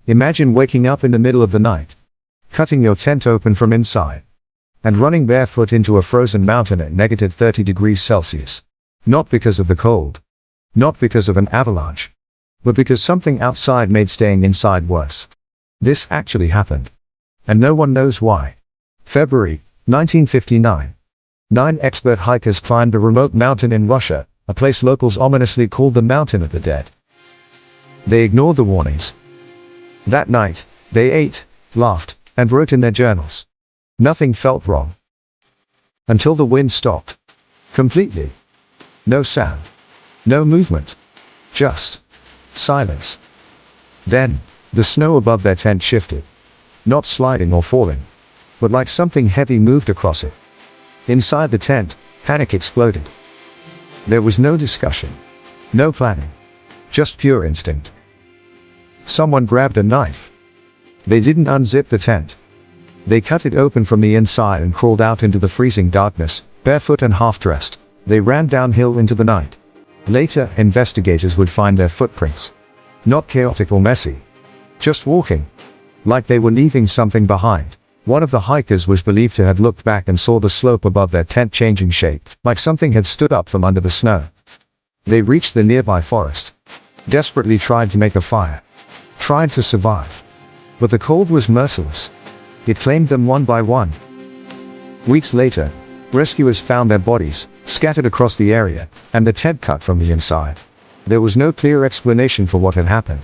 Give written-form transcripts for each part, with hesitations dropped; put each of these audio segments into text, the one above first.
Imagine waking up in the middle of the night, cutting your tent open from inside, and running barefoot into a frozen mountain at negative 30 degrees Celsius. Not because of the cold, not because of an avalanche, but because something outside made staying inside worse. This actually happened, and no one knows why. February 1959. 9 expert hikers climbed a remote mountain in Russia, a place locals ominously called the Mountain of the Dead. They ignored the warnings. That night, they ate, laughed, and wrote in their journals. Nothing felt wrong. Until the wind stopped. Completely. No sound. No movement. Just silence. Then, the snow above their tent shifted. Not sliding or falling, but like something heavy moved across it. Inside the tent, panic exploded. There was no discussion. No planning. Just pure instinct. Someone grabbed a knife. They didn't unzip the tent. They cut it open from the inside and crawled out into the freezing darkness, barefoot and half-dressed. They ran downhill into the night. Later, investigators would find their footprints. Not chaotic or messy. Just walking. Like they were leaving something behind. One of the hikers was believed to have looked back and saw the slope above their tent changing shape, like something had stood up from under the snow. They reached the nearby forest. Desperately tried to make a fire. Tried to survive. But the cold was merciless. It claimed them one by one. Weeks later, rescuers found their bodies, scattered across the area, and the tent cut from the inside. There was no clear explanation for what had happened.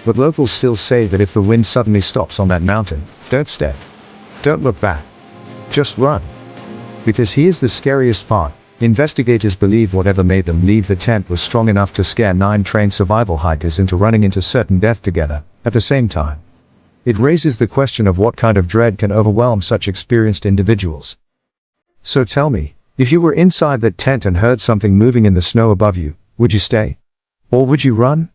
But locals still say that if the wind suddenly stops on that mountain, don't stay. Don't look back. Just run. Because here's the scariest part. Investigators believe whatever made them leave the tent was strong enough to scare 9 trained survival hikers into running into certain death together, at the same time. It raises the question of what kind of dread can overwhelm such experienced individuals. So tell me, if you were inside that tent and heard something moving in the snow above you, would you stay? Or would you run?